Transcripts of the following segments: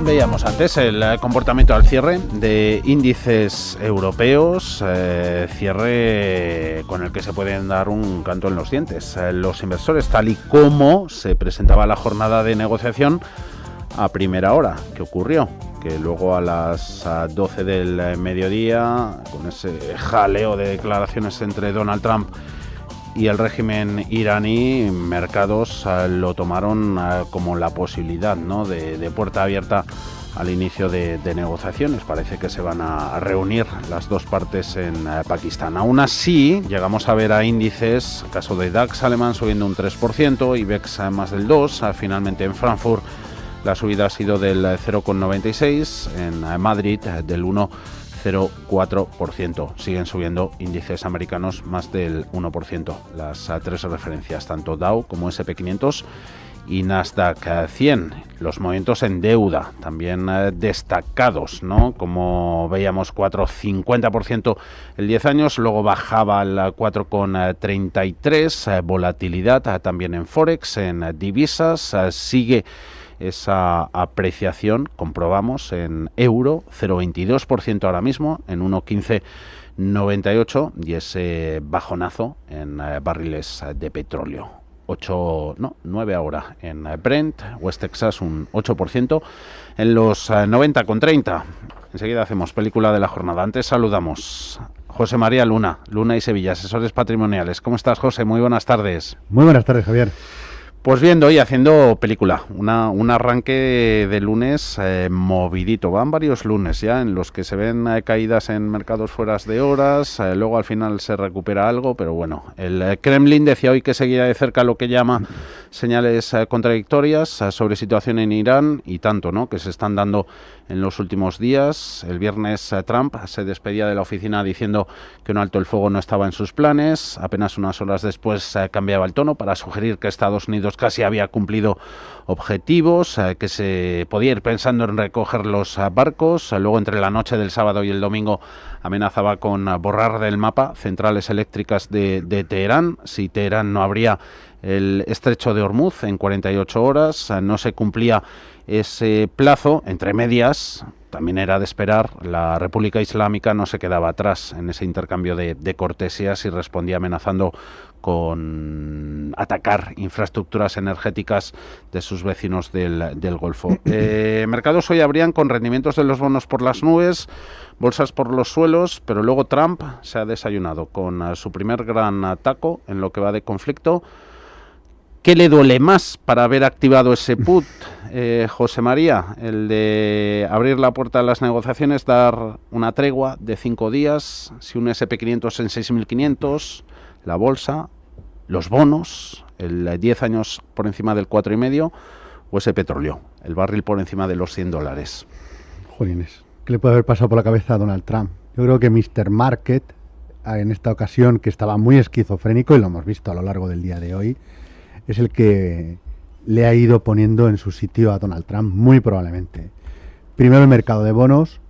Veíamos antes el comportamiento al cierre de índices europeos, cierre con el que se pueden dar un canto en los dientes. Los inversores, tal y como se presentaba la jornada de negociación a primera hora. ¿Qué ocurrió? Que luego a las 12 del mediodía, con ese jaleo de declaraciones entre Donald Trump y el régimen iraní, mercados lo tomaron como la posibilidad, ¿no?, de puerta abierta al inicio de negociaciones. Parece que se van a reunir las dos partes en Pakistán. Aún así, llegamos a ver a índices, caso de DAX alemán subiendo un 3%, IBEX más del 2%, finalmente en Frankfurt la subida ha sido del 0,96%, en Madrid del 1,04%. Siguen subiendo índices americanos más del 1%. Las tres referencias, tanto Dow como S&P 500 y Nasdaq 100. Los movimientos en deuda también destacados, ¿no? Como veíamos, 4,50% el 10 años, luego bajaba al 4,33%. Volatilidad también en Forex, en divisas, sigue esa apreciación, comprobamos en euro, 0,22% ahora mismo, en 1,1598, y ese bajonazo en barriles de petróleo. 9 ahora en Brent, West Texas un 8%, en los 90,30. Enseguida hacemos película de la jornada. Antes saludamos José María Luna y Sevilla, asesores patrimoniales. ¿Cómo estás, José? Muy buenas tardes. Muy buenas tardes, Javier. Pues viendo y haciendo película, un arranque de lunes movidito. Van varios lunes ya en los que se ven caídas en mercados fuera de horas, luego al final se recupera algo, pero bueno, el Kremlin decía hoy que seguía de cerca lo que llama señales contradictorias sobre situación en Irán, y tanto, ¿no?, que se están dando en los últimos días. El viernes Trump se despedía de la oficina diciendo que un alto el fuego no estaba en sus planes. Apenas unas horas después cambiaba el tono para sugerir que Estados Unidos casi había cumplido objetivos, que se podía ir pensando en recoger los barcos. Luego, entre la noche del sábado y el domingo, amenazaba con borrar del mapa centrales eléctricas de Teherán si Teherán no abría el estrecho de Hormuz en 48 horas. No se cumplía ese plazo. Entre medias, también era de esperar, la República Islámica no se quedaba atrás en ese intercambio de cortesías y respondía amenazando con atacar infraestructuras energéticas de sus vecinos del Golfo. Mercados hoy abrían con rendimientos de los bonos por las nubes, bolsas por los suelos, pero luego Trump se ha desayunado con su primer gran ataco en lo que va de conflicto. ¿Qué le duele más para haber activado ese put, José María? El de abrir la puerta a las negociaciones, dar una tregua de 5 días, si un S&P 500 en 6.500, la bolsa, los bonos, el 10 años por encima del 4,5, o ese petróleo, el barril por encima de los $100. Jolines, ¿qué le puede haber pasado por la cabeza a Donald Trump? Yo creo que Mr. Market, en esta ocasión, que estaba muy esquizofrénico, y lo hemos visto a lo largo del día de hoy, es el que le ha ido poniendo en su sitio a Donald Trump, muy probablemente. Primero el mercado de bonos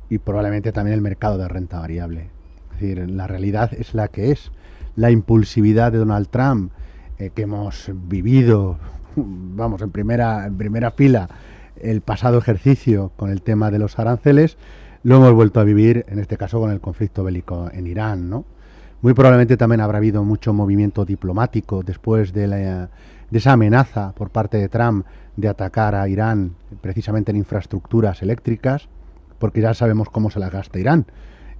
y probablemente también el mercado de renta variable. Es decir, la realidad es la que es. La impulsividad de Donald Trump, que hemos vivido, vamos, en primera fila el pasado ejercicio con el tema de los aranceles, lo hemos vuelto a vivir, en este caso, con el conflicto bélico en Irán, ¿no? Muy probablemente también habrá habido mucho movimiento diplomático después de esa amenaza por parte de Trump de atacar a Irán precisamente en infraestructuras eléctricas, porque ya sabemos cómo se la gasta Irán.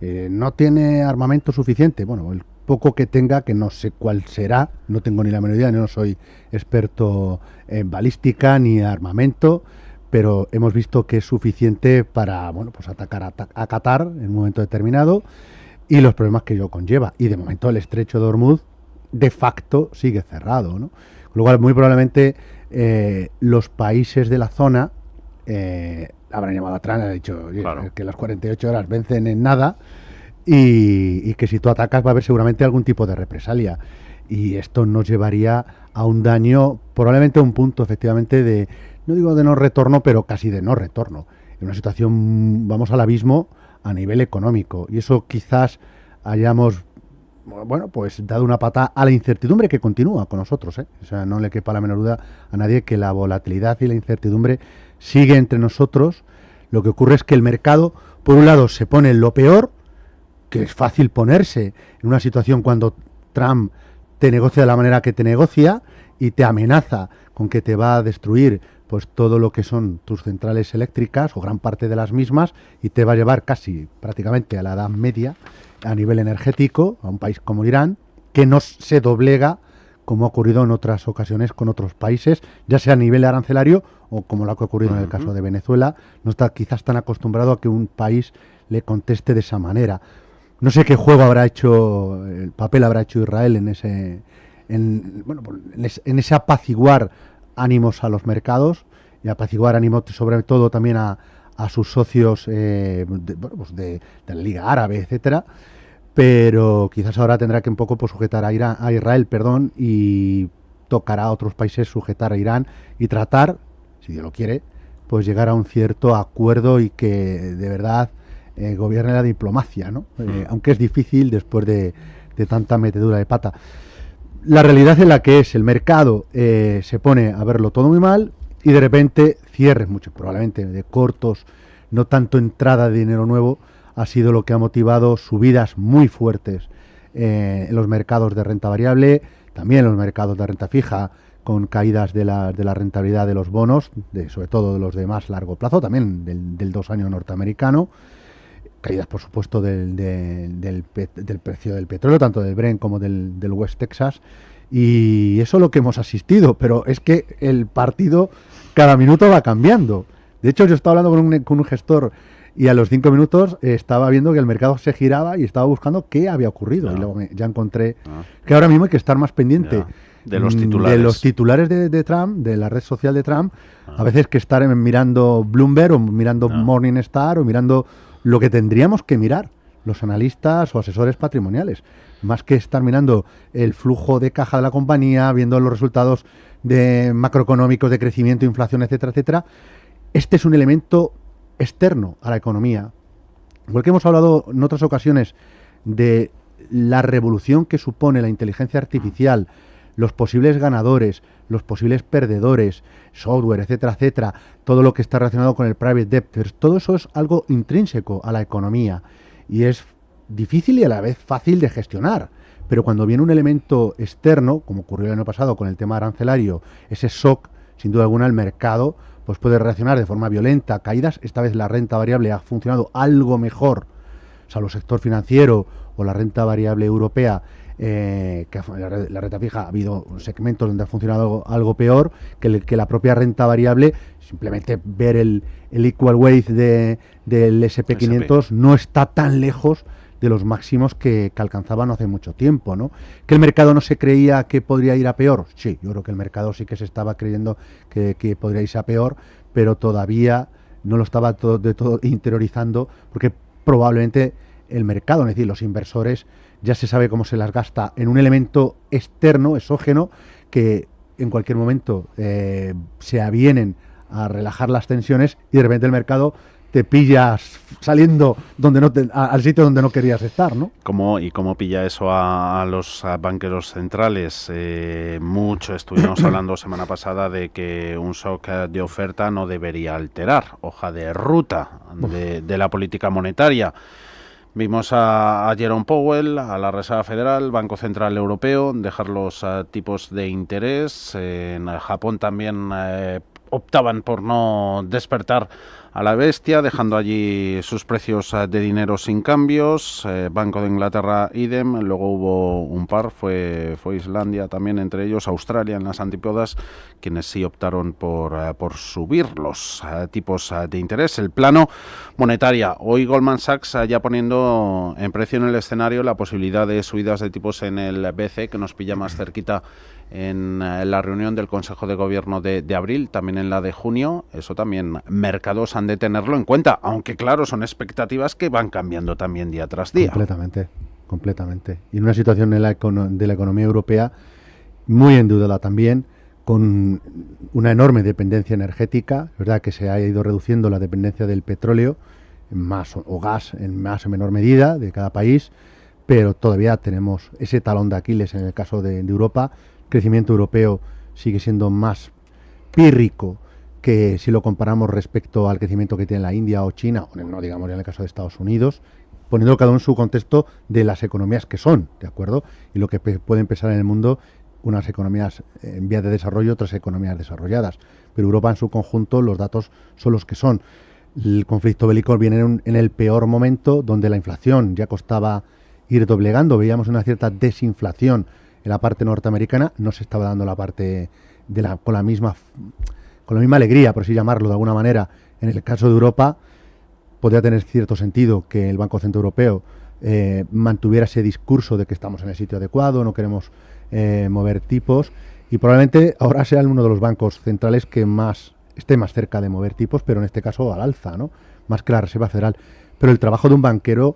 No tiene armamento suficiente. Bueno, el poco que tenga, que no sé cuál será, no tengo ni la menor idea, no soy experto en balística ni armamento, pero hemos visto que es suficiente para, bueno, pues atacar a Qatar en un momento determinado, y los problemas que ello conlleva. Y de momento el estrecho de Hormuz de facto sigue cerrado, ¿no? Con lo cual, muy probablemente los países de la zona habrán llamado a Trump y han dicho, oye, claro, que las 48 horas vencen en nada, y que si tú atacas va a haber seguramente algún tipo de represalia. Y esto nos llevaría a un daño, probablemente a un punto efectivamente de, no digo de no retorno, pero casi de no retorno. En una situación, vamos al abismo a nivel económico, y eso quizás hayamos bueno, pues dado una pata a la incertidumbre que continúa con nosotros, ¿eh? O sea, no le quepa la menor duda a nadie que la volatilidad y la incertidumbre sigue entre nosotros. Lo que ocurre es que el mercado, por un lado, se pone en lo peor, que es fácil ponerse en una situación cuando Trump te negocia de la manera que te negocia y te amenaza con que te va a destruir pues todo lo que son tus centrales eléctricas o gran parte de las mismas y te va a llevar casi prácticamente a la Edad Media a nivel energético, a un país como Irán, que no se doblega como ha ocurrido en otras ocasiones con otros países, ya sea a nivel arancelario o como lo que ha ocurrido en el caso de Venezuela, no está quizás tan acostumbrado a que un país le conteste de esa manera. No sé qué juego habrá hecho, el papel habrá hecho Israel en ese apaciguar ánimos a los mercados y apaciguar ánimos sobre todo también a sus socios de la Liga Árabe, etcétera, pero quizás ahora tendrá que un poco pues, sujetar a Israel, y tocará a otros países sujetar a Irán y tratar, si Dios lo quiere, pues llegar a un cierto acuerdo y que de verdad gobierne la diplomacia, ¿no? Aunque es difícil después de tanta metedura de pata. La realidad es la que es, el mercado se pone a verlo todo muy mal y de repente cierres, mucho probablemente de cortos, no tanto entrada de dinero nuevo, ha sido lo que ha motivado subidas muy fuertes en los mercados de renta variable, también en los mercados de renta fija, con caídas de la rentabilidad de los bonos, sobre todo de los de más largo plazo, también del 2 años norteamericano, caídas por supuesto del precio del petróleo, tanto del Brent como del West Texas, y eso es lo que hemos asistido, pero es que el partido cada minuto va cambiando. De hecho, yo estaba hablando con un gestor y a los 5 minutos estaba viendo que el mercado se giraba y estaba buscando qué había ocurrido. Y luego ya encontré que ahora mismo hay que estar más pendiente de los titulares. De los titulares de Trump, de la red social de Trump, a veces que estar mirando Bloomberg o mirando Morningstar o mirando lo que tendríamos que mirar los analistas o asesores patrimoniales, más que estar mirando el flujo de caja de la compañía, viendo los resultados de macroeconómicos, de crecimiento, inflación, etcétera, etcétera. Este es un elemento externo a la economía. Igual que hemos hablado en otras ocasiones de la revolución que supone la inteligencia artificial, los posibles ganadores, los posibles perdedores, software, etcétera, etcétera, todo lo que está relacionado con el private debt, todo eso es algo intrínseco a la economía y es difícil y a la vez fácil de gestionar. Pero cuando viene un elemento externo, como ocurrió el año pasado con el tema arancelario, ese shock, sin duda alguna, el mercado pues puede reaccionar de forma violenta, caídas. Esta vez la renta variable ha funcionado algo mejor, salvo el sector financiero o la renta variable europea, que la renta fija. Ha habido segmentos donde ha funcionado algo peor que la propia renta variable. Simplemente ver el equal weight del SP500 no está tan lejos de los máximos que alcanzaban hace mucho tiempo, ¿no? ¿Que el mercado no se creía que podría ir a peor? Sí, yo creo que el mercado sí que se estaba creyendo que podría irse a peor, pero todavía no lo estaba de todo interiorizando, porque probablemente el mercado, es decir, los inversores, ya se sabe cómo se las gasta en un elemento externo, exógeno, que en cualquier momento se avienen a relajar las tensiones y de repente el mercado te pillas saliendo al sitio donde no querías estar, ¿no? ¿Cómo pilla eso a los banqueros centrales? Mucho estuvimos hablando semana pasada de que un shock de oferta no debería alterar hoja de ruta de la política monetaria. Vimos a Jerome Powell, a la Reserva Federal, Banco Central Europeo, dejar los tipos de interés. En Japón también optaban por no despertar a la bestia, dejando allí sus precios de dinero sin cambios. Banco de Inglaterra, idem. Luego hubo un par, fue Islandia también, entre ellos Australia en las antípodas, quienes sí optaron por subir los tipos de interés. El plano monetaria. Hoy Goldman Sachs ya poniendo en precio en el escenario la posibilidad de subidas de tipos en el BCE, que nos pilla más cerquita en la reunión del Consejo de Gobierno de abril, también en la de junio. Eso también mercados han de tenerlo en cuenta, aunque claro, son expectativas que van cambiando también día tras día. Completamente. Y en una situación de la economía europea muy endeudada también, con una enorme dependencia energética. Es verdad que se ha ido reduciendo la dependencia del petróleo o gas en más o menor medida de cada país, pero todavía tenemos ese talón de Aquiles en el caso de Europa. El crecimiento europeo sigue siendo más pírrico que si lo comparamos respecto al crecimiento que tiene la India o China, o no digamos en el caso de Estados Unidos, poniendo cada uno en su contexto de las economías que son, ¿de acuerdo? Y lo que pueden pensar en el mundo, unas economías en vías de desarrollo, otras economías desarrolladas. Pero Europa en su conjunto, los datos son los que son. El conflicto bélico viene en el peor momento, donde la inflación ya costaba ir doblegando, veíamos una cierta desinflación en la parte norteamericana, no se estaba dando la parte con la misma alegría, por así llamarlo de alguna manera. En el caso de Europa, podría tener cierto sentido que el Banco Central Europeo mantuviera ese discurso de que estamos en el sitio adecuado, no queremos mover tipos, y probablemente ahora sea uno de los bancos centrales que esté más cerca de mover tipos, pero en este caso al alza, ¿no? Más que la Reserva Federal. Pero el trabajo de un banquero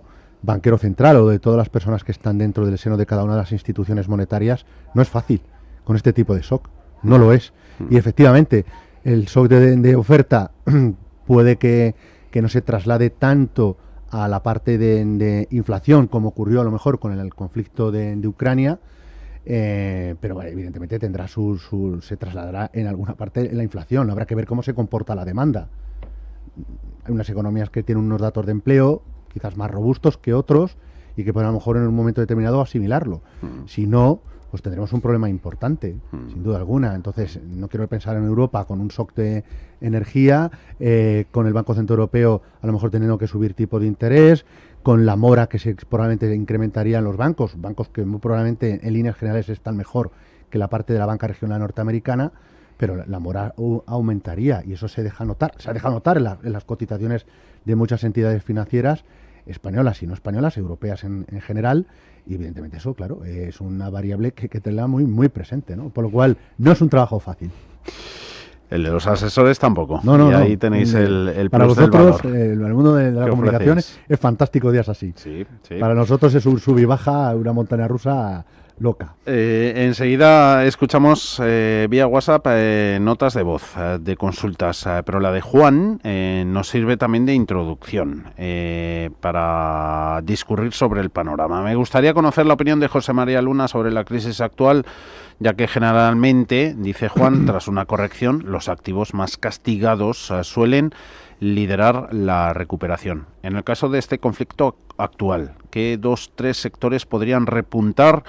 central o de todas las personas que están dentro del seno de cada una de las instituciones monetarias no es fácil con este tipo de shock, no lo es. Y efectivamente, el shock de oferta puede que no se traslade tanto a la parte de inflación como ocurrió a lo mejor con el conflicto de Ucrania, pero bueno, evidentemente se trasladará en alguna parte en la inflación. Habrá que ver cómo se comporta la demanda. Hay unas economías que tienen unos datos de empleo quizás más robustos que otros y que pueden a lo mejor en un momento determinado asimilarlo. Si no, pues tendremos un problema importante, sin duda alguna. Entonces, no quiero pensar en Europa con un shock de energía, con el Banco Central Europeo a lo mejor teniendo que subir tipo de interés, con la mora que probablemente incrementaría en los bancos que muy probablemente en líneas generales están mejor que la parte de la banca regional norteamericana, pero la mora aumentaría y eso se deja notar. Se ha dejado notar en las cotizaciones de muchas entidades financieras españolas y no españolas, europeas en general, y evidentemente eso, claro, es una variable que tenerla muy, muy presente, ¿no? Por lo cual, no es un trabajo fácil. El de los asesores tampoco. No, y ahí tenéis el para plus vosotros, del valor. el mundo de la comunicación es fantástico días así. Sí. Para nosotros es un sub y baja, una montaña rusa loca. Enseguida escuchamos vía WhatsApp notas de voz de consultas, pero la de Juan nos sirve también de introducción para discurrir sobre el panorama. Me gustaría conocer la opinión de José María Luna sobre la crisis actual, ya que generalmente, dice Juan, tras una corrección, los activos más castigados suelen liderar la recuperación. En el caso de este conflicto actual, ¿qué 2-3 sectores podrían repuntar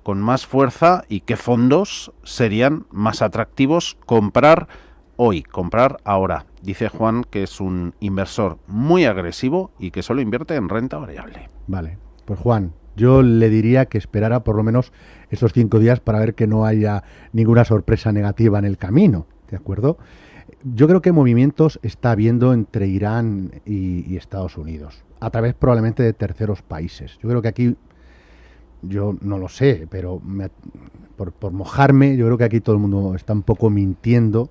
con más fuerza y qué fondos serían más atractivos comprar hoy, comprar ahora? Dice Juan que es un inversor muy agresivo y que solo invierte en renta variable. Vale, pues Juan, yo le diría que esperara por lo menos esos 5 días para ver que no haya ninguna sorpresa negativa en el camino, ¿de acuerdo? Yo creo que movimientos está habiendo entre Irán y Estados Unidos, a través probablemente de terceros países. Yo creo que aquí, yo no lo sé, pero por mojarme, yo creo que aquí todo el mundo está un poco mintiendo,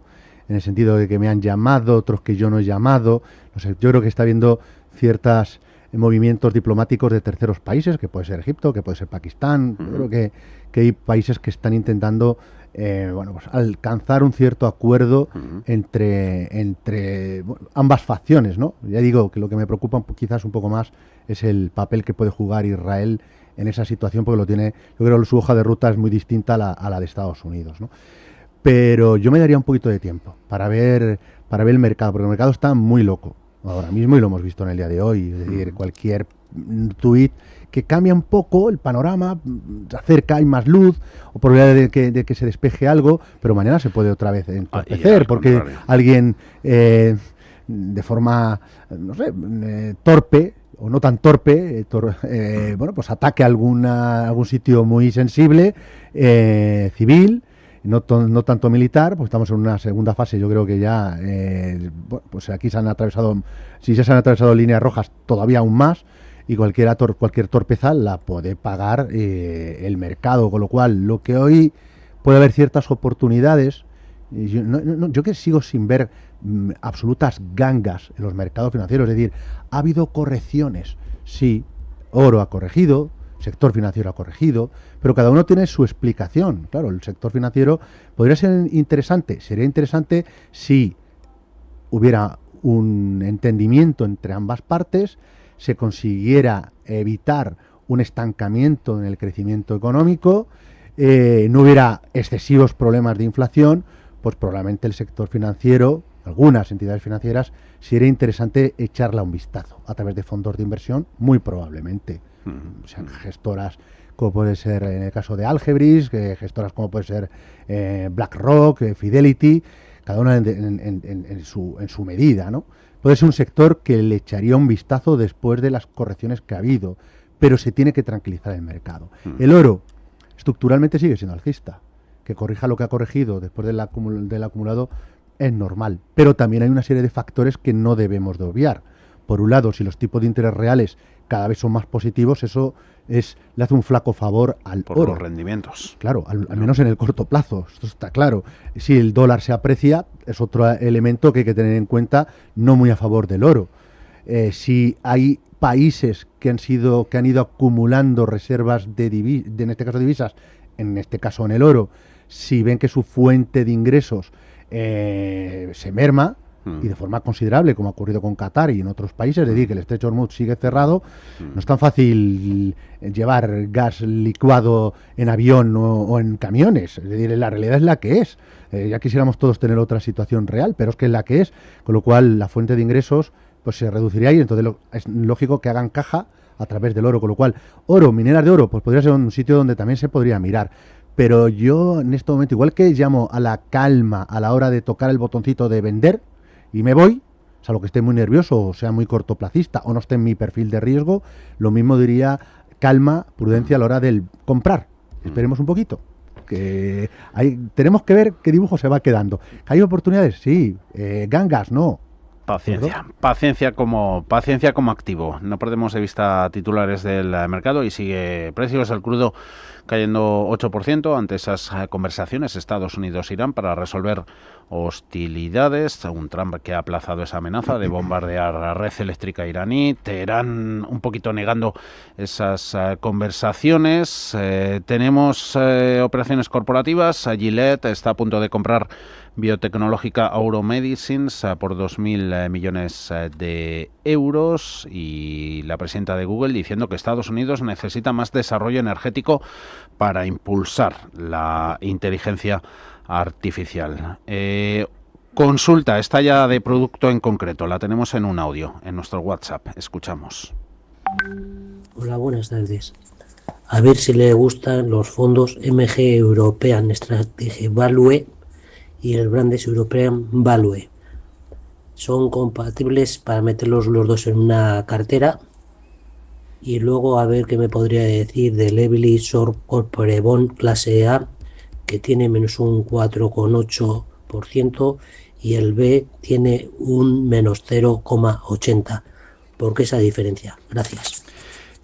en el sentido de que me han llamado, otros que yo no he llamado. No sé, yo creo que está habiendo ciertos movimientos diplomáticos de terceros países, que puede ser Egipto, que puede ser Pakistán. Yo creo que hay países que están intentando pues alcanzar un cierto acuerdo entre ambas facciones, ¿no? Ya digo que lo que me preocupa quizás un poco más es el papel que puede jugar Israel en esa situación, porque yo creo que su hoja de ruta es muy distinta a la de Estados Unidos, ¿no? Pero yo me daría un poquito de tiempo para ver el mercado, porque el mercado está muy loco ahora mismo y lo hemos visto en el día de hoy. Es decir, cualquier tuit que cambia un poco el panorama, se acerca, hay más luz, o probabilidad de que se despeje algo, pero mañana se puede otra vez entorpecer, porque alguien de forma, no sé, torpe, o no tan torpe, pues ataque algún sitio muy sensible, civil, no tanto militar, pues estamos en una segunda fase. Yo creo que ya, pues aquí se han atravesado líneas rojas, todavía aún más, y cualquier torpeza la puede pagar el mercado, con lo cual lo que hoy puede haber ciertas oportunidades. Yo que sigo sin ver absolutas gangas en los mercados financieros, es decir, ha habido correcciones, sí, oro ha corregido, sector financiero ha corregido, pero cada uno tiene su explicación. Claro, el sector financiero podría ser interesante, sería interesante si hubiera un entendimiento entre ambas partes, se consiguiera evitar un estancamiento en el crecimiento económico, no hubiera excesivos problemas de inflación, pues probablemente el sector financiero, algunas entidades financieras, sería interesante echarle un vistazo a través de fondos de inversión, muy probablemente. Sean gestoras como puede ser en el caso de Algebris, gestoras como puede ser BlackRock, Fidelity, cada una en su medida, ¿no? Puede ser un sector que le echaría un vistazo después de las correcciones que ha habido, pero se tiene que tranquilizar el mercado. El oro estructuralmente sigue siendo alcista. Que corrija lo que ha corregido después del acumulado es normal, pero también hay una serie de factores que no debemos de obviar. Por un lado, si los tipos de interés reales cada vez son más positivos, eso le hace un flaco favor al por oro. Los rendimientos. Claro, al menos en el corto plazo, esto está claro. Si el dólar se aprecia, es otro elemento que hay que tener en cuenta, no muy a favor del oro. Si hay países que han ido acumulando reservas en este caso divisas, en este caso en el oro, si ven que su fuente de ingresos se merma, y de forma considerable, como ha ocurrido con Qatar y en otros países, es decir, que el estrecho de Hormuz sigue cerrado, no es tan fácil llevar gas licuado en avión o en camiones. Es decir, la realidad es la que es. Ya quisiéramos todos tener otra situación real, pero es que es la que es, con lo cual la fuente de ingresos pues se reduciría y entonces es lógico que hagan caja a través del oro, con lo cual oro, mineras de oro, pues podría ser un sitio donde también se podría mirar. Pero yo en este momento, igual que llamo a la calma a la hora de tocar el botoncito de vender y me voy, salvo que esté muy nervioso o sea muy cortoplacista o no esté en mi perfil de riesgo, lo mismo diría calma, prudencia a la hora del comprar. Esperemos un poquito. Que tenemos que ver qué dibujo se va quedando. ¿Hay oportunidades? Sí. Gangas, no. Paciencia como activo. No perdemos de vista titulares del mercado y sigue precios del crudo cayendo 8% ante esas conversaciones Estados Unidos-Irán para resolver hostilidades. Un Trump que ha aplazado esa amenaza de bombardear la red eléctrica iraní. Teherán un poquito negando esas conversaciones. Tenemos operaciones corporativas. Gillette está a punto de comprar biotecnológica Auromedicines por 2.000 millones de euros, y la presidenta de Google diciendo que Estados Unidos necesita más desarrollo energético para impulsar la inteligencia artificial. Consulta, esta ya de producto en concreto, la tenemos en un audio, en nuestro WhatsApp. Escuchamos. Hola, buenas tardes. A ver si le gustan los fondos MG European Strategy Value y el Brandes European Value. Son compatibles para meterlos los dos en una cartera. Y luego a ver qué me podría decir del Evely Short Corporate Bond clase A, que tiene menos un 4,8%, y el B tiene un menos 0,80%. ¿Por qué esa diferencia? Gracias.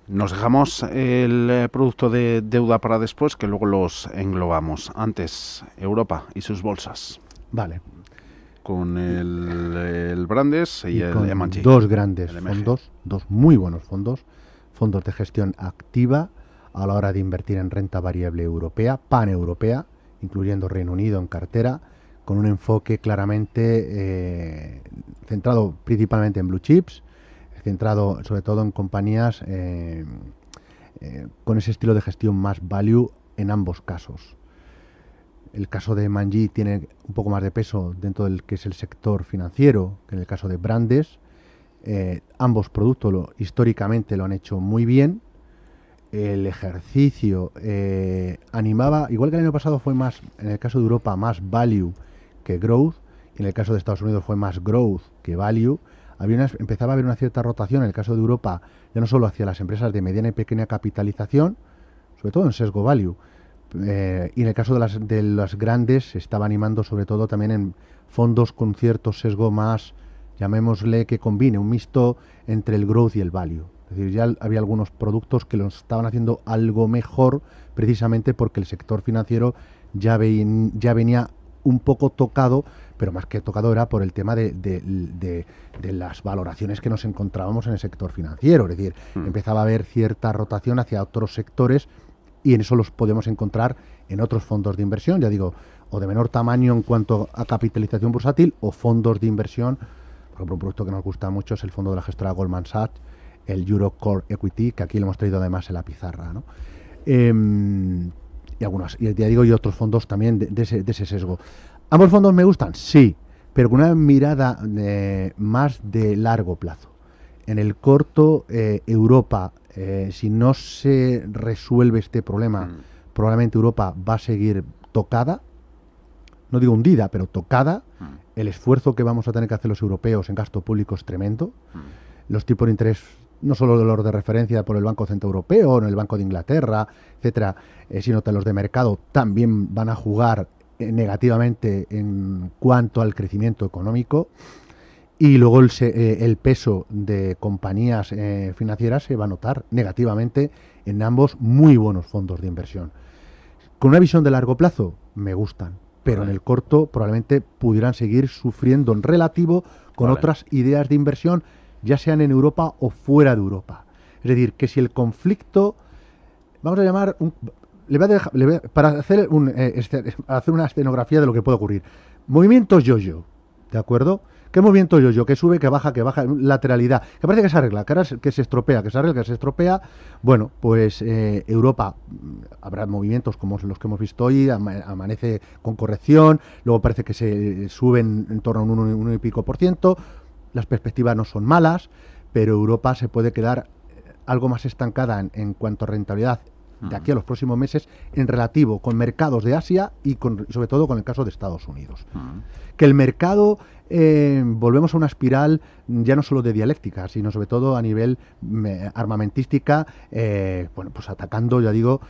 Nos dejamos el producto de deuda para después, que luego los englobamos. Antes, Europa y sus bolsas. Vale. Con el Brandes y el M&G. Dos grandes fondos, dos muy buenos fondos de gestión activa a la hora de invertir en renta variable europea, paneuropea, incluyendo Reino Unido en cartera, con un enfoque claramente centrado principalmente en blue chips, centrado sobre todo en compañías con ese estilo de gestión más value en ambos casos. El caso de M&G tiene un poco más de peso dentro del que es el sector financiero que en el caso de Brandes. Ambos productos históricamente lo han hecho muy bien. El ejercicio animaba, igual que el año pasado fue más, en el caso de Europa, más value que growth, y en el caso de Estados Unidos fue más growth que value. Empezaba a haber una cierta rotación en el caso de Europa, ya no solo hacia las empresas de mediana y pequeña capitalización, sobre todo en sesgo value, y en el caso de las grandes se estaba animando sobre todo también en fondos con cierto sesgo más, llamémosle, que combine un mixto entre el growth y el value. Es decir, ya había algunos productos que lo estaban haciendo algo mejor, precisamente porque el sector financiero ya venía un poco tocado, pero más que tocado era por el tema de las valoraciones que nos encontrábamos en el sector financiero. Es decir, empezaba a haber cierta rotación hacia otros sectores, y en eso los podemos encontrar en otros fondos de inversión, ya digo, o de menor tamaño en cuanto a capitalización bursátil, o fondos de inversión. Por ejemplo, un producto que nos gusta mucho es el fondo de la gestora Goldman Sachs, el Euro Core Equity, que aquí lo hemos traído además en la pizarra, ¿no? Y algunos, y ya digo, y otros fondos también de ese sesgo. ¿Ambos fondos me gustan? Sí, pero con una mirada más de largo plazo. En el corto, Europa, si no se resuelve este problema, probablemente Europa va a seguir tocada, no digo hundida, pero tocada. El esfuerzo que vamos a tener que hacer los europeos en gasto público es tremendo. Los tipos de interés, no solo los de referencia por el Banco Central Europeo, o en el Banco de Inglaterra, etcétera, sino que los de mercado también van a jugar negativamente en cuanto al crecimiento económico. Y luego el peso de compañías financieras se va a notar negativamente en ambos muy buenos fondos de inversión. Con una visión de largo plazo, me gustan, pero en el corto probablemente pudieran seguir sufriendo en relativo con otras ideas de inversión, ya sean en Europa o fuera de Europa. Es decir, que si el conflicto, vamos a llamar, para hacer una escenografía de lo que puede ocurrir. Movimientos yo-yo, ¿de acuerdo? ¿Qué movimiento yo-yo? Que sube, que baja, lateralidad. Que parece que se arregla, que se estropea, que se arregla, que se estropea. Bueno, pues Europa, habrá movimientos como los que hemos visto hoy, amanece con corrección, luego parece que se suben en torno a un 1 y pico %. Las perspectivas no son malas, pero Europa se puede quedar algo más estancada en cuanto a rentabilidad de aquí a los próximos meses en relativo con mercados de Asia y sobre todo con el caso de Estados Unidos. Que el mercado, volvemos a una espiral ya no solo de dialéctica, sino sobre todo a nivel armamentística, bueno, pues atacando, ya digo,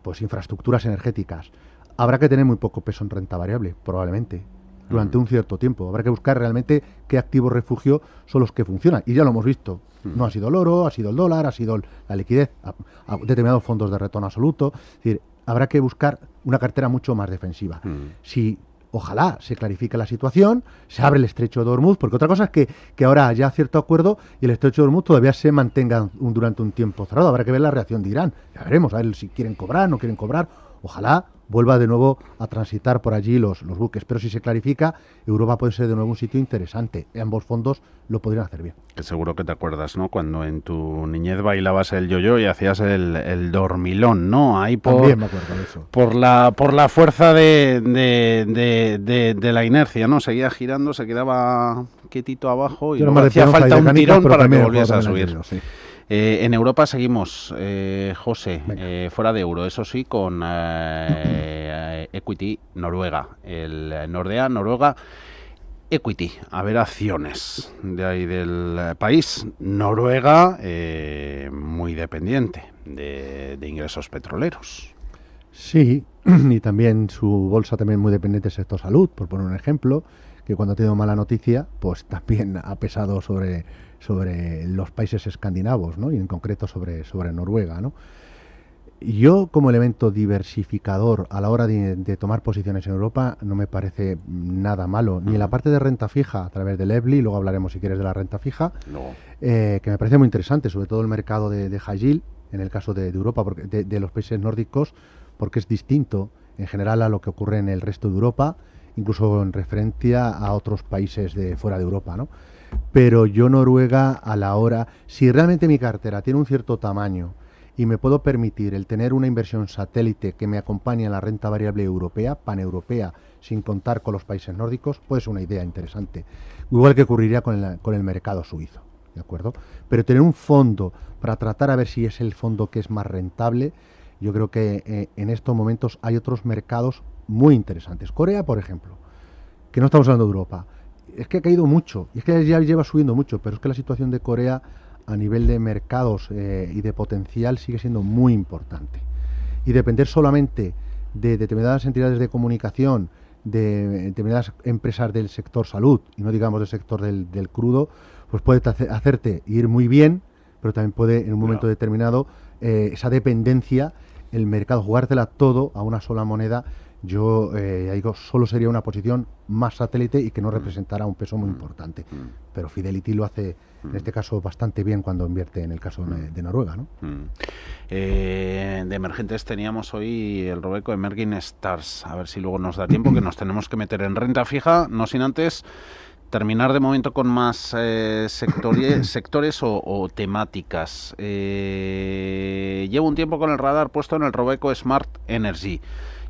pues infraestructuras energéticas. Habrá que tener muy poco peso en renta variable, probablemente, durante un cierto tiempo. Habrá que buscar realmente qué activos refugio son los que funcionan. Y ya lo hemos visto. No ha sido el oro, ha sido el dólar, ha sido la liquidez, a determinados fondos de retorno absoluto. Es decir, habrá que buscar una cartera mucho más defensiva. Si ojalá se clarifique la situación, se abre el estrecho de Hormuz, porque otra cosa es que ahora haya cierto acuerdo y el estrecho de Hormuz todavía se mantenga durante un tiempo cerrado. Habrá que ver la reacción de Irán. Ya veremos, a ver si quieren cobrar, no quieren cobrar. Ojalá vuelva de nuevo a transitar por allí los buques. Pero si se clarifica, Europa puede ser de nuevo un sitio interesante. Ambos fondos lo podrían hacer bien. Que seguro que te acuerdas, ¿no? Cuando en tu niñez bailabas el yo-yo y hacías el dormilón, ¿no? Ahí También me acuerdo de eso. Por la fuerza de la inercia, ¿no? Seguía girando, se quedaba quietito abajo y luego hacía falta un tirón para que volviese a subir. Sí. En Europa seguimos, José, fuera de euro, eso sí, con Equity Noruega, el Nordea Noruega Equity. A ver, acciones de ahí del país. Noruega, muy dependiente de ingresos petroleros. Sí, y también su bolsa también muy dependiente del sector salud, por poner un ejemplo, que cuando ha tenido mala noticia, pues también ha pesado sobre los países escandinavos, ¿no? Y en concreto sobre Noruega, ¿no? Yo, como elemento diversificador a la hora de tomar posiciones en Europa, no me parece nada malo, ni en la parte de renta fija a través del EBLI, luego hablaremos si quieres de la renta fija, que me parece muy interesante, sobre todo el mercado de high yield, en el caso de Europa, porque de los países nórdicos, porque es distinto en general a lo que ocurre en el resto de Europa, incluso en referencia a otros países de fuera de Europa, ¿no? Pero yo Noruega, a la hora, si realmente mi cartera tiene un cierto tamaño y me puedo permitir el tener una inversión satélite que me acompañe en la renta variable europea, paneuropea, sin contar con los países nórdicos, puede ser una idea interesante. Igual que ocurriría con el mercado suizo, ¿de acuerdo? Pero tener un fondo para tratar a ver si es el fondo que es más rentable, yo creo que en estos momentos hay otros mercados muy interesantes. Corea, por ejemplo, que no estamos hablando de Europa. Es que ha caído mucho, y es que ya lleva subiendo mucho, pero es que la situación de Corea a nivel de mercados y de potencial sigue siendo muy importante. Y depender solamente de determinadas entidades de comunicación, de determinadas empresas del sector salud, y no digamos del sector del crudo, pues puede hacerte ir muy bien, pero también puede en un momento determinado esa dependencia, el mercado, jugártela todo a una sola moneda. Yo ya digo, solo sería una posición más satélite y que no representará un peso muy importante. Pero Fidelity lo hace, en este caso, bastante bien cuando invierte en el caso de Noruega, ¿no? De emergentes teníamos hoy el Robeco Emerging Stars. A ver si luego nos da tiempo, que nos tenemos que meter en renta fija, no sin antes terminar de momento con más sectores o temáticas. Llevo un tiempo con el radar puesto en el Robeco Smart Energy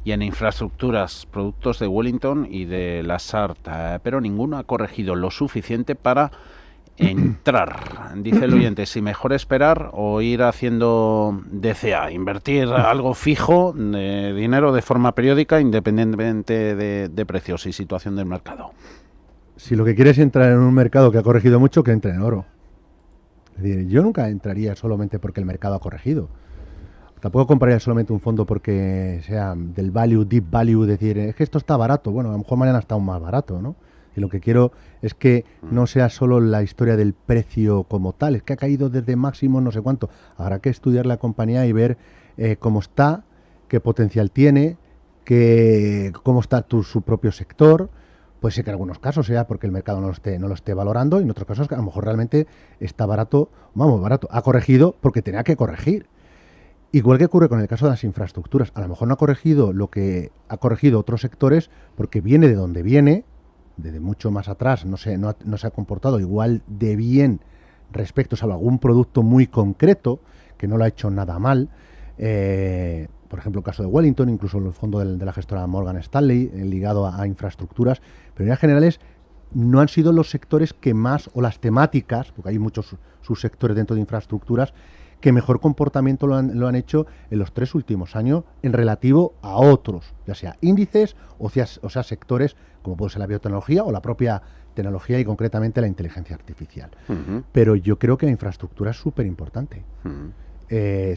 y en infraestructuras, productos de Wellington y de la SART, pero ninguno ha corregido lo suficiente para entrar. Dice el oyente, si mejor esperar o ir haciendo DCA, invertir algo fijo de dinero de forma periódica independientemente de precios y situación del mercado. Si lo que quieres es entrar en un mercado que ha corregido mucho, que entre en oro. Es decir, yo nunca entraría solamente porque el mercado ha corregido. Tampoco compraría solamente un fondo porque sea del value, deep value, decir, es que esto está barato. Bueno, a lo mejor mañana está aún más barato, ¿no? Y lo que quiero es que no sea solo la historia del precio como tal, es que ha caído desde máximo no sé cuánto. Habrá que estudiar la compañía y ver cómo está, qué potencial tiene, cómo está su propio sector. Puede ser que en algunos casos sea porque el mercado no lo esté valorando y en otros casos que a lo mejor realmente está barato, ha corregido porque tenía que corregir. Igual que ocurre con el caso de las infraestructuras, a lo mejor no ha corregido lo que ha corregido otros sectores porque viene de donde viene, desde mucho más atrás, no se ha comportado igual de bien respecto a algún producto muy concreto, que no lo ha hecho nada mal. Por ejemplo, el caso de Wellington, incluso el fondo de la gestora Morgan Stanley, ligado a infraestructuras, pero en líneas generales no han sido los sectores que más, o las temáticas, porque hay muchos subsectores dentro de infraestructuras, que mejor comportamiento lo han hecho en los 3 últimos años en relativo a otros, ya sea índices o sea sectores como puede ser la biotecnología o la propia tecnología y concretamente la inteligencia artificial. Pero yo creo que la infraestructura es súper importante.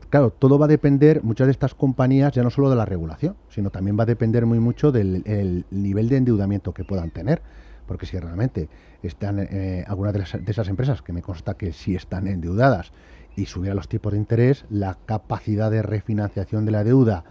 Claro, todo va a depender, muchas de estas compañías, ya no solo de la regulación, sino también va a depender muy mucho del nivel de endeudamiento que puedan tener. Porque si realmente están algunas de esas empresas, que me consta que sí están endeudadas, y subieran los tipos de interés, la capacidad de refinanciación de la deuda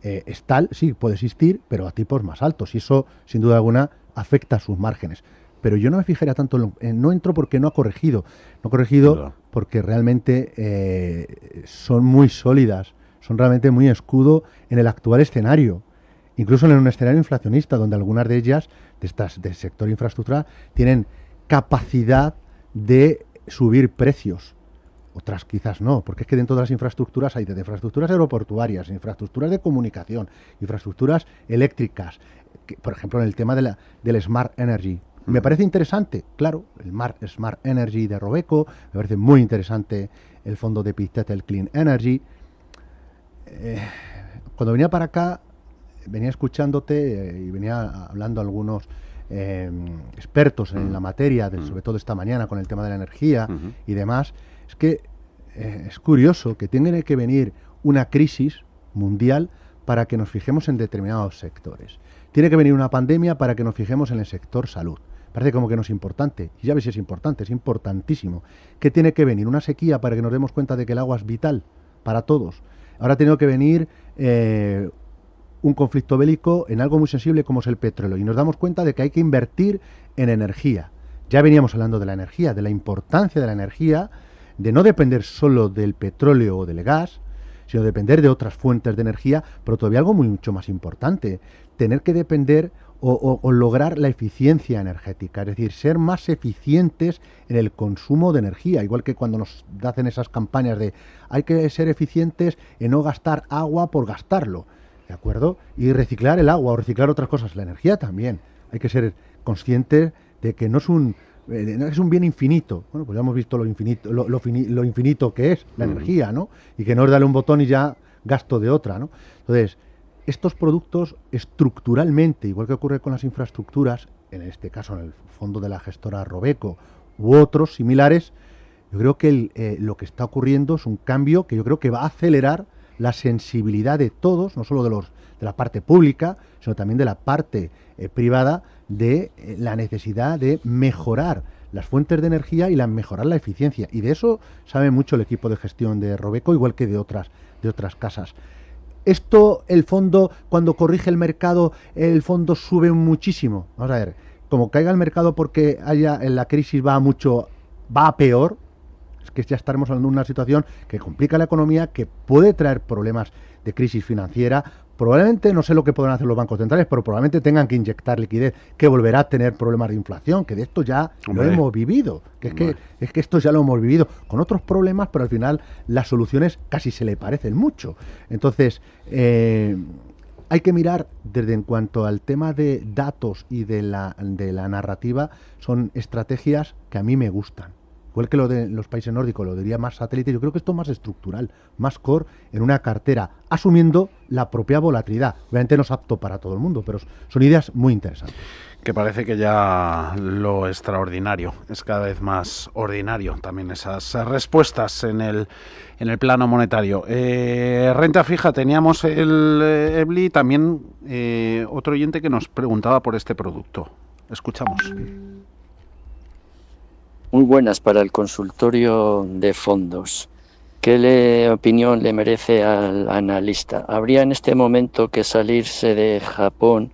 es tal, sí, puede existir, pero a tipos más altos. Y eso, sin duda alguna, afecta a sus márgenes. Pero yo no me fijaría tanto, no entro porque no ha corregido. No ha corregido porque realmente son muy sólidas, son realmente muy escudo en el actual escenario. Incluso en un escenario inflacionista, donde algunas de ellas, del sector infraestructura, tienen capacidad de subir precios. Otras quizás no, porque es que dentro de las infraestructuras hay desde infraestructuras aeroportuarias, infraestructuras de comunicación, infraestructuras eléctricas, por ejemplo en el tema del Smart Energy. Me parece interesante, claro, el Smart Energy de Robeco, me parece muy interesante el fondo de Pictet, Clean Energy. Cuando venía para acá, venía escuchándote y venía hablando a algunos expertos en la materia, sobre todo esta mañana con el tema de la energía y demás. Es que es curioso que tenga que venir una crisis mundial para que nos fijemos en determinados sectores. Tiene que venir una pandemia para que nos fijemos en el sector salud. Parece como que no es importante. Y ya ves si es importante, es importantísimo. ¿Qué tiene que venir? Una sequía para que nos demos cuenta de que el agua es vital para todos. Ahora ha tenido que venir un conflicto bélico en algo muy sensible como es el petróleo. Y nos damos cuenta de que hay que invertir en energía. Ya veníamos hablando de la energía, de la importancia de la energía, de no depender solo del petróleo o del gas, sino depender de otras fuentes de energía, pero todavía algo mucho más importante, tener que depender o lograr la eficiencia energética, es decir, ser más eficientes en el consumo de energía, igual que cuando nos hacen esas campañas de hay que ser eficientes en no gastar agua por gastarlo, ¿de acuerdo? Y reciclar el agua o reciclar otras cosas, la energía también, hay que ser conscientes de que no es un bien infinito. Bueno, pues ya hemos visto lo infinito que es la energía, ¿no? Y que no es darle un botón y ya gasto de otra, ¿no? Entonces, estos productos estructuralmente, igual que ocurre con las infraestructuras, en este caso en el fondo de la gestora Robeco u otros similares, yo creo que lo que está ocurriendo es un cambio que yo creo que va a acelerar la sensibilidad de todos, no solo de la parte pública, sino también de la parte privada, de la necesidad de mejorar las fuentes de energía y mejorar la eficiencia. Y de eso sabe mucho el equipo de gestión de Robeco, igual que de otras casas. Esto, el fondo, cuando corrige el mercado, el fondo sube muchísimo. Vamos a ver, como caiga el mercado porque la crisis va a peor, es que ya estaremos hablando de una situación que complica la economía, que puede traer problemas de crisis financiera, probablemente, no sé lo que podrán hacer los bancos centrales, pero probablemente tengan que inyectar liquidez, que volverá a tener problemas de inflación, que de esto ya lo hemos vivido, es que esto ya lo hemos vivido con otros problemas, pero al final las soluciones casi se le parecen mucho. Entonces, hay que mirar desde en cuanto al tema de datos y de la narrativa, son estrategias que a mí me gustan. Igual que lo de los países nórdicos, lo diría más satélite, yo creo que esto es más estructural, más core en una cartera, asumiendo la propia volatilidad. Obviamente no es apto para todo el mundo, pero son ideas muy interesantes. Que parece que ya lo extraordinario es cada vez más ordinario, también esas respuestas en el plano monetario. Renta fija, teníamos el EBLI, también otro oyente que nos preguntaba por este producto. Escuchamos. Muy buenas para el consultorio de fondos. ¿Qué opinión le merece al analista? ¿Habría en este momento que salirse de Japón,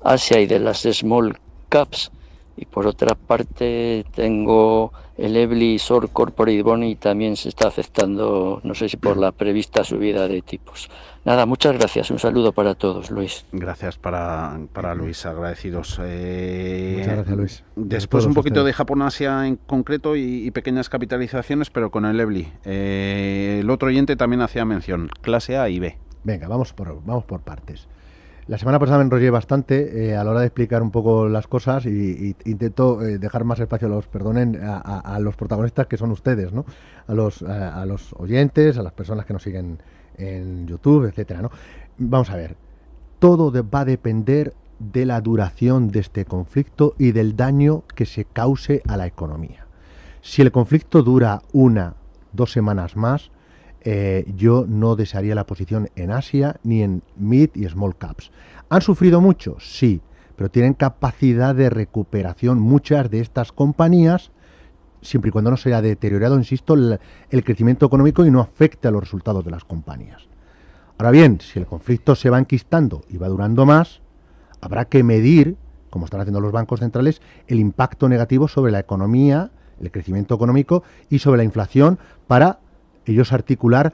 Asia y de las small caps? Y por otra parte tengo el EBLI Short Corporate Bond y también se está afectando, no sé si por la prevista subida de tipos. Nada, muchas gracias. Un saludo para todos, Luis. Gracias para Luis, agradecidos. Muchas gracias, Luis. Después un poquito de Japón-Asia en concreto y pequeñas capitalizaciones, pero con el EBLI. El otro oyente también hacía mención, clase A y B. Venga, vamos por partes. La semana pasada me enrollé bastante a la hora de explicar un poco las cosas y intento dejar más espacio a los protagonistas que son ustedes, ¿no? A los oyentes, a las personas que nos siguen en YouTube, etcétera, ¿no? Vamos a ver, todo va a depender de la duración de este conflicto y del daño que se cause a la economía. Si el conflicto dura 1-2 semanas más, yo no desearía la posición en Asia ni en mid y small caps. ¿Han sufrido mucho? Sí, pero tienen capacidad de recuperación muchas de estas compañías, siempre y cuando no se haya deteriorado, insisto, el crecimiento económico y no afecte a los resultados de las compañías. Ahora bien, si el conflicto se va enquistando y va durando más, habrá que medir, como están haciendo los bancos centrales, el impacto negativo sobre la economía, el crecimiento económico y sobre la inflación para ellos articular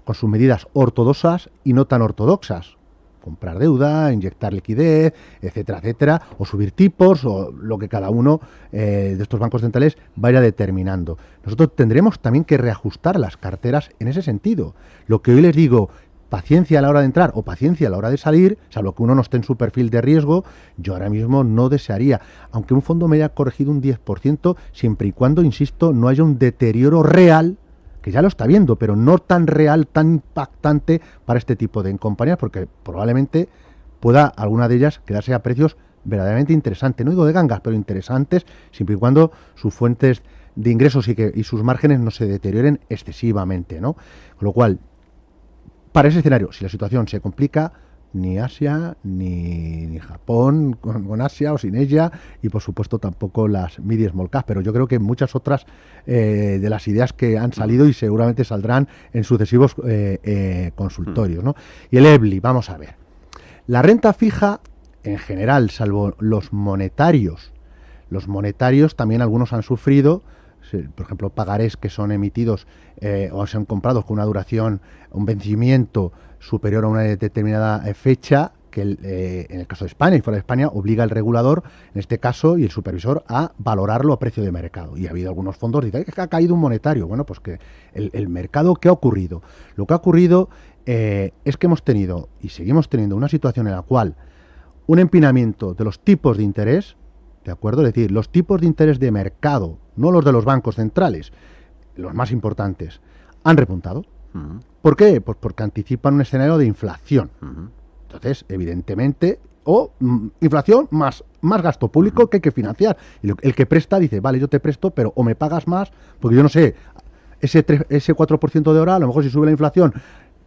con sus medidas ortodoxas y no tan ortodoxas. Comprar deuda, inyectar liquidez, etcétera, etcétera, o subir tipos, o lo que cada uno de estos bancos centrales vaya determinando. Nosotros tendremos también que reajustar las carteras en ese sentido. Lo que hoy les digo, paciencia a la hora de entrar o paciencia a la hora de salir, salvo que uno no esté en su perfil de riesgo, yo ahora mismo no desearía, aunque un fondo me haya corregido un 10%, siempre y cuando, insisto, no haya un deterioro real, que ya lo está viendo, pero no tan real, tan impactante para este tipo de compañías, porque probablemente pueda alguna de ellas quedarse a precios verdaderamente interesantes. No digo de gangas, pero interesantes, siempre y cuando sus fuentes de ingresos y sus márgenes no se deterioren excesivamente, ¿no? Con lo cual, para ese escenario, si la situación se complica, ni Asia, ni Japón con Asia o sin ella, y por supuesto tampoco las mid y small caps, pero yo creo que muchas otras de las ideas que han salido y seguramente saldrán en sucesivos consultorios, ¿no? Y el EBLI, vamos a ver. La renta fija, en general, salvo los monetarios también algunos han sufrido, por ejemplo, pagarés que son emitidos o son comprados con una duración, un vencimiento superior a una determinada fecha, que en el caso de España y fuera de España obliga al regulador, en este caso, y el supervisor, a valorarlo a precio de mercado. Y ha habido algunos fondos que dicen que ha caído un monetario. Bueno, pues que el mercado, ¿qué ha ocurrido? Lo que ha ocurrido es que hemos tenido y seguimos teniendo una situación en la cual un empinamiento de los tipos de interés, ¿de acuerdo? Es decir, los tipos de interés de mercado, no los de los bancos centrales, los más importantes, han repuntado. Uh-huh. ¿Por qué? Pues porque anticipan un escenario de inflación. Uh-huh. Entonces, evidentemente, inflación más gasto público uh-huh. que hay que financiar. Y el que presta dice, vale, yo te presto, pero o me pagas más, porque yo no sé, ese 4% de hora, a lo mejor si sube la inflación,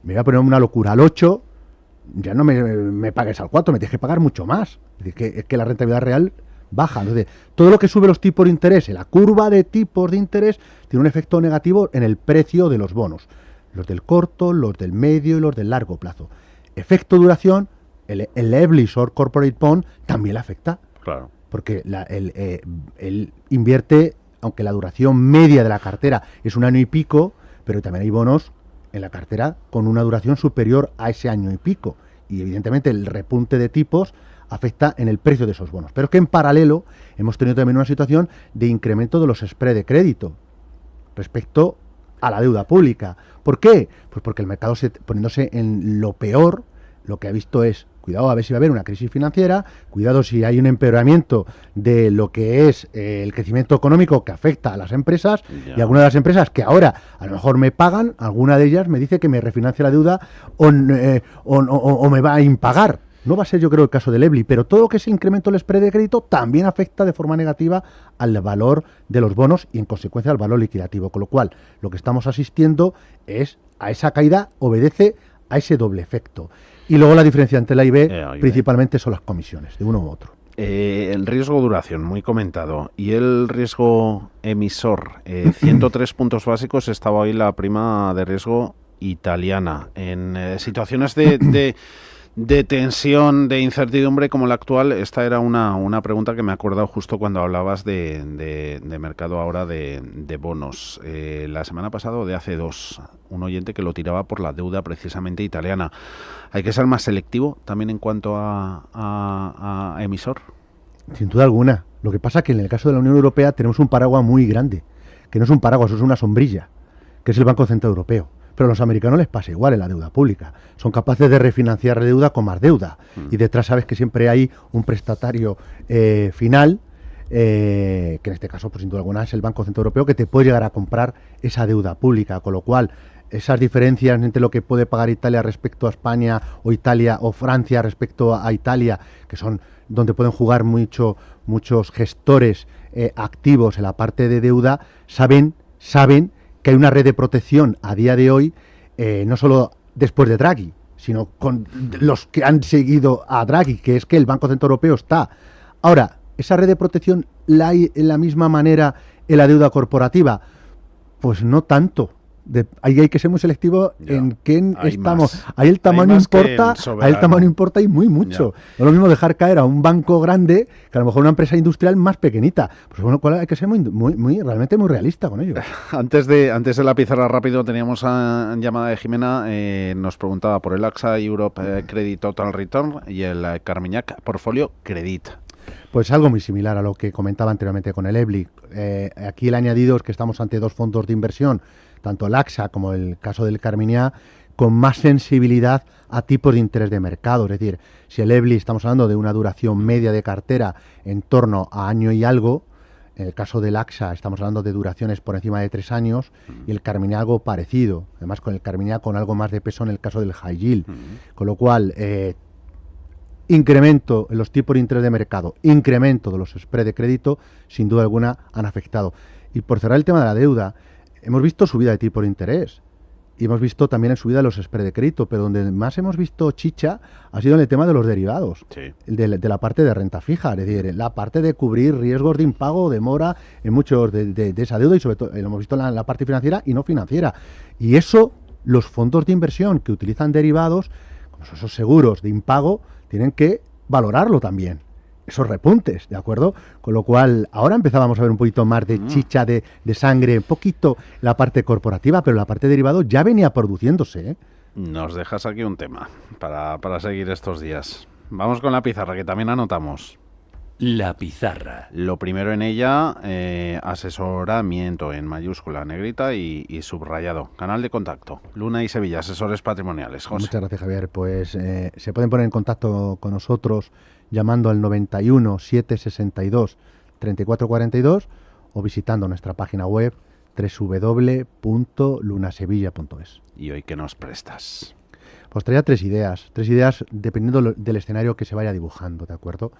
me voy a poner una locura al 8%, ya no me pagues al 4%, me tienes que pagar mucho más. Es decir, que la rentabilidad real baja. Entonces, todo lo que sube los tipos de interés, la curva de tipos de interés, tiene un efecto negativo en el precio de los bonos. Los del corto, los del medio y los del largo plazo. Efecto duración, el EBLI Short Corporate Bond también le afecta. Claro. Porque él invierte, aunque la duración media de la cartera es 1 año y pico, pero también hay bonos en la cartera con una duración superior a ese año y pico. y evidentemente el repunte de tipos afecta en el precio de esos bonos. Pero es que en paralelo hemos tenido también una situación de incremento de los spread de crédito respecto a la deuda pública. ¿Por qué? Pues porque el mercado, poniéndose en lo peor, lo que ha visto es, cuidado a ver si va a haber una crisis financiera, cuidado si hay un empeoramiento de lo que es el crecimiento económico que afecta a las empresas, y algunas de las empresas que ahora a lo mejor me pagan, alguna de ellas me dice que me refinancia la deuda o me va a impagar. No va a ser, yo creo, el caso del EBLI, pero todo lo que es incremento del spread de crédito también afecta de forma negativa al valor de los bonos y, en consecuencia, al valor liquidativo. Con lo cual, lo que estamos asistiendo es a esa caída, obedece a ese doble efecto. Y luego la diferencia entre la I B principalmente son las comisiones, de uno u otro. El riesgo duración, muy comentado. Y el riesgo emisor, 103 puntos básicos, estaba hoy la prima de riesgo italiana. En situaciones de tensión, de incertidumbre como la actual, esta era una pregunta que me he acordado justo cuando hablabas de mercado ahora de bonos. La semana pasada, o de hace dos, un oyente que lo tiraba por la deuda precisamente italiana. ¿Hay que ser más selectivo también en cuanto a emisor? Sin duda alguna. Lo que pasa es que en el caso de la Unión Europea tenemos un paraguas muy grande, que no es un paraguas, es una sombrilla, que es el Banco Central Europeo. Pero a los americanos les pasa igual en la deuda pública. Son capaces de refinanciar deuda con más deuda. Y detrás sabes que siempre hay un prestatario final, que en este caso, pues sin duda alguna, es el Banco Central Europeo, que te puede llegar a comprar esa deuda pública. Con lo cual, esas diferencias entre lo que puede pagar Italia respecto a España, o Italia o Francia respecto a Italia, que son donde pueden jugar muchos gestores activos en la parte de deuda, saben que hay una red de protección a día de hoy, no solo después de Draghi, sino con los que han seguido a Draghi, que es que el Banco Central Europeo está. Ahora, ¿esa red de protección la hay en la misma manera en la deuda corporativa? Pues no tanto. Ahí hay que ser muy selectivo en quién estamos. Más. Ahí el tamaño importa y muy mucho. No es lo mismo dejar caer a un banco grande que a lo mejor una empresa industrial más pequeñita. Pues bueno, hay que ser realmente muy realista con ello. Antes de la pizarra rápido teníamos en llamada de Jimena, nos preguntaba por el AXA Europe Credit Total Return y el Carmignac Portfolio Credit. Pues algo muy similar a lo que comentaba anteriormente con el EBLI. Aquí el añadido es que estamos ante dos fondos de inversión, tanto el AXA como el caso del Carmignac, con más sensibilidad a tipos de interés de mercado. Es decir, si el EBLI estamos hablando de una duración media de cartera en torno a año y algo, en el caso del AXA estamos hablando de duraciones por encima de 3 años y el Carmignac algo parecido. Además, con el Carmignac con algo más de peso en el caso del high yield. Con lo cual, incremento en los tipos de interés de mercado, incremento de los spread de crédito, sin duda alguna han afectado. Y por cerrar el tema de la deuda, hemos visto subida de tipo de interés y hemos visto también en subida de los spread de crédito, pero donde más hemos visto chicha ha sido en el tema de los derivados, de la parte de renta fija, es decir, la parte de cubrir riesgos de impago o demora en muchos de esa deuda, y sobre todo lo hemos visto en la parte financiera y no financiera. Y eso, los fondos de inversión que utilizan derivados, como esos seguros de impago, tienen que valorarlo también, esos repuntes, ¿de acuerdo? Con lo cual, ahora empezábamos a ver un poquito más de chicha, de sangre, un poquito la parte corporativa, pero la parte de derivados ya venía produciéndose, ¿eh? Nos dejas aquí un tema para seguir estos días. Vamos con la pizarra, que también anotamos. La pizarra. Lo primero en ella, asesoramiento en mayúscula, negrita y subrayado. Canal de contacto, Luna y Sevilla, asesores patrimoniales. José. Muchas gracias, Javier. Pues se pueden poner en contacto con nosotros llamando al 91 762 3442 o visitando nuestra página web www.lunasevilla.es. ¿Y hoy qué nos prestas? Pues traía tres ideas dependiendo del escenario que se vaya dibujando, ¿de acuerdo?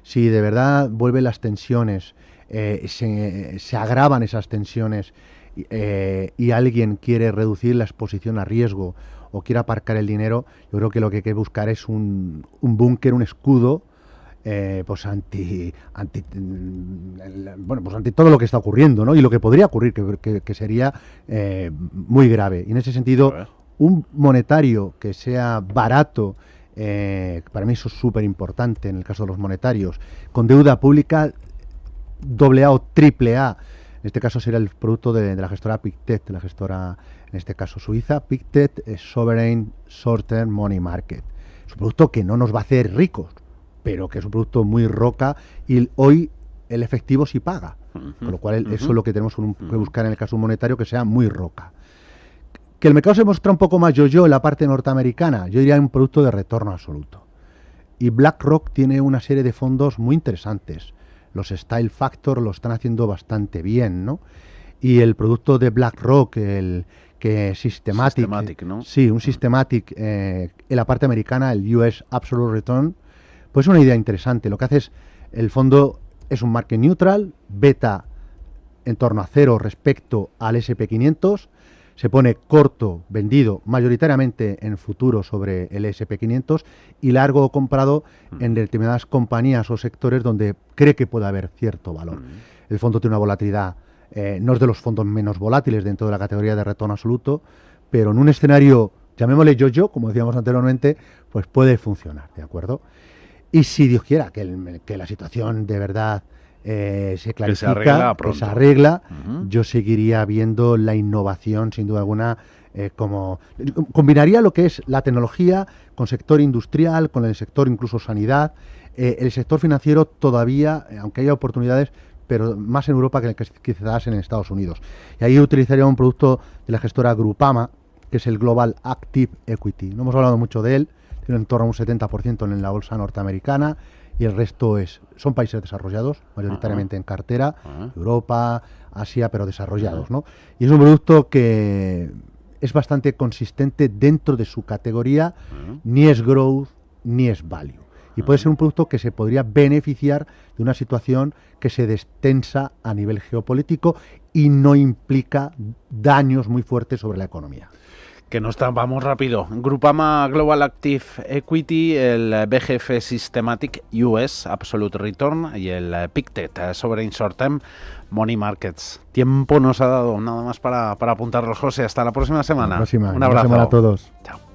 Si de verdad vuelven las tensiones, se agravan esas tensiones y alguien quiere reducir la exposición a riesgo o quiere aparcar el dinero, yo creo que lo que hay que buscar es un búnker, un escudo, pues ante todo lo que está ocurriendo, ¿no? Y lo que podría ocurrir, que sería muy grave. Y en ese sentido, un monetario que sea barato, para mí eso es súper importante en el caso de los monetarios, con deuda pública AA o AAA. En este caso sería el producto de la gestora Pictet, la gestora en este caso suiza. Pictet es Sovereign Short Term Money Market. Es un producto que no nos va a hacer ricos, pero que es un producto muy roca y hoy el efectivo sí paga. Con lo cual eso es lo que tenemos que buscar en el caso monetario, que sea muy roca. Que el mercado se muestra un poco más yo-yo en la parte norteamericana, yo diría un producto de retorno absoluto. Y BlackRock tiene una serie de fondos muy interesantes. Los Style Factor lo están haciendo bastante bien, ¿no? Y el producto de BlackRock, el que Systematic, ¿no? Sí, un Systematic en la parte americana, el US Absolute Return, pues es una idea interesante. Lo que hace es, el fondo es un market neutral, beta en torno a 0 respecto al SP500, se pone corto, vendido mayoritariamente en futuro sobre el SP500 y largo o comprado en determinadas compañías o sectores donde cree que puede haber cierto valor. El fondo tiene una volatilidad, no es de los fondos menos volátiles dentro de la categoría de retorno absoluto, pero en un escenario, llamémosle yo-yo, como decíamos anteriormente, pues puede funcionar, ¿de acuerdo? Y si Dios quiera que la situación de verdad se clarifica, que se arregla, yo seguiría viendo la innovación, sin duda alguna, como combinaría lo que es la tecnología con sector industrial, con el sector incluso sanidad, el sector financiero todavía, aunque haya oportunidades, pero más en Europa que quizás en Estados Unidos. Y ahí utilizaría un producto de la gestora Groupama, que es el Global Active Equity. No hemos hablado mucho de él, tiene en torno a un 70% en la bolsa norteamericana, y el resto son países desarrollados, mayoritariamente en cartera, Europa, Asia, pero desarrollados, ¿no? Y es un producto que es bastante consistente dentro de su categoría, ni es growth, ni es value. Y puede ser un producto que se podría beneficiar de una situación que se destensa a nivel geopolítico y no implica daños muy fuertes sobre la economía. Que nos vamos rápido. Groupama Global Active Equity, el BGF Systematic US Absolute Return y el Pictet Sovereign Short Term Money Markets. Tiempo nos ha dado nada más para apuntarlos, José. Hasta la próxima semana. Un abrazo. Buena semana a todos. Chao.